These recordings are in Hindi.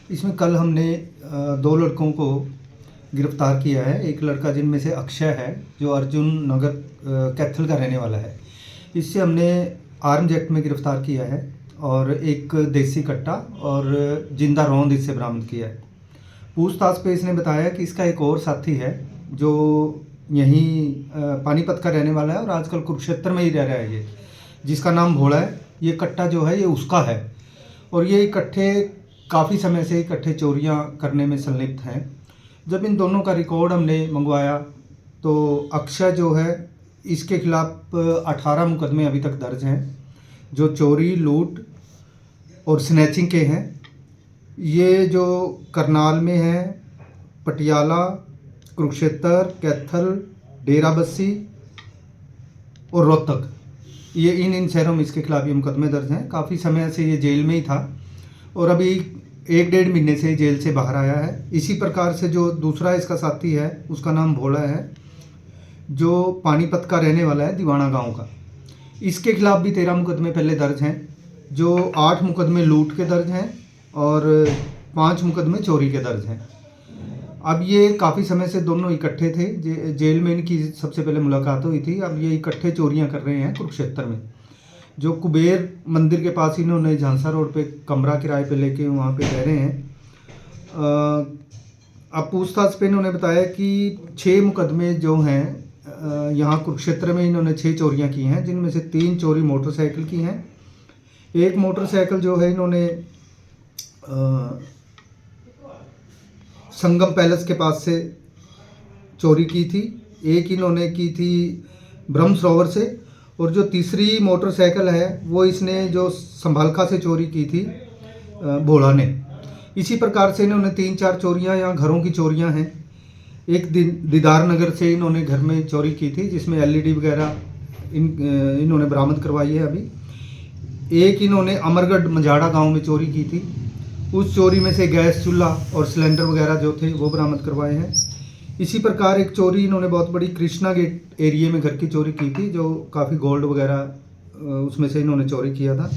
इसमें कल हमने दो लड़कों को गिरफ्तार किया है। एक लड़का जिनमें से अक्षय है जो अर्जुन नगर कैथल का रहने वाला है। इससे हमने आर्म्स एक्ट में गिरफ्तार किया है और एक देसी कट्टा और जिंदा रौंद इससे बरामद किया है। पूछताछ पे इसने बताया कि इसका एक और साथी है जो यहीं पानीपत का रहने वाला है और आजकल कुरुक्षेत्र में ही रह रहा है ये, जिसका नाम भोला है। ये कट्टा जो है ये उसका है और ये इकट्ठे काफ़ी समय से इकट्ठे चोरियां करने में संलिप्त हैं। जब इन दोनों का रिकॉर्ड हमने मंगवाया तो अक्षय जो है इसके खिलाफ 18 मुकदमे अभी तक दर्ज हैं जो चोरी, लूट और स्नैचिंग के हैं। ये जो करनाल में है, पटियाला, कुरुक्षेत्र, कैथल, डेराबस्सी और रोहतक, ये इन शहरों में इसके खिलाफ ये मुकदमे दर्ज हैं। काफ़ी समय से ये जेल में ही था और अभी 1-1.5 महीने से जेल से बाहर आया है। इसी प्रकार से जो दूसरा इसका साथी है उसका नाम भोला है जो पानीपत का रहने वाला है, दीवाना गांव का। इसके खिलाफ भी 13 मुकदमे पहले दर्ज हैं, जो 8 मुकदमे लूट के दर्ज हैं और 5 मुकदमे चोरी के दर्ज हैं। अब ये काफ़ी समय से दोनों इकट्ठे थे, जेल में इनकी सबसे पहले मुलाकात हुई थी। अब ये इकट्ठे चोरियां कर रहे हैं कुरुक्षेत्र में। जो कुबेर मंदिर के पास इन्होंने झांसा रोड पे कमरा किराए पे लेके वहाँ पे रह रहे हैं। अब पूछताछ पे इन्होंने बताया कि 6 मुकदमे जो हैं यहाँ कुरुक्षेत्र में इन्होंने 6 चोरियाँ की हैं, जिनमें से 3 चोरी मोटरसाइकिल की हैं। एक मोटरसाइकिल जो है इन्होंने संगम पैलेस के पास से चोरी की थी, एक इन्होंने की थी ब्रह्म सरोवर से, और जो तीसरी मोटरसाइकिल है वो इसने जो संभालखा से चोरी की थी भोला ने। इसी प्रकार से इन्होंने 3-4 चोरियां यहाँ घरों की चोरियां हैं। एक दीदार नगर से इन्होंने घर में चोरी की थी जिसमें LED वगैरह इन्होंने बरामद करवाई है अभी। एक इन्होंने अमरगढ़ मंझाड़ा गांव में चोरी की थी, उस चोरी में से गैस चूल्हा और सिलेंडर वगैरह जो थे वो बरामद करवाए हैं। इसी प्रकार एक चोरी इन्होंने बहुत बड़ी कृष्णा गेट एरिया में घर की चोरी की थी, जो काफ़ी गोल्ड वगैरह उसमें से इन्होंने चोरी किया था।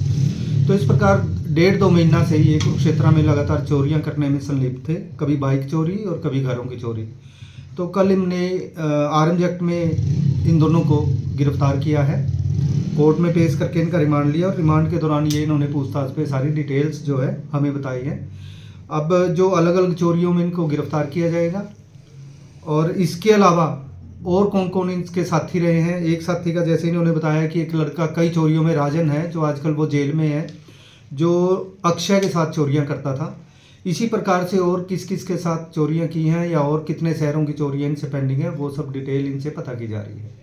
तो इस प्रकार 1.5-2 महीना से ये कुरुक्षेत्र में लगातार चोरियां करने में संलिप्त थे, कभी बाइक चोरी और कभी घरों की चोरी। तो कल इनने आर्म्स एक्ट में इन दोनों को गिरफ्तार किया है, कोर्ट में पेश करके इनका रिमांड लिया और रिमांड के दौरान ये इन्होंने पूछताछ पे सारी डिटेल्स जो है हमें बताई है। अब जो अलग अलग चोरियों में इनको गिरफ्तार किया जाएगा और इसके अलावा और कौन कौन इसके साथी रहे हैं। एक साथी का जैसे इन्होंने बताया कि एक लड़का कई चोरियों में राजन है जो आजकल वो जेल में है, जो अक्षय के साथ चोरियां करता था। इसी प्रकार से और किस किस के साथ चोरियां की हैं या और कितने शहरों की चोरियां इनसे पेंडिंग है, वो सब डिटेल इनसे पता की जा रही है।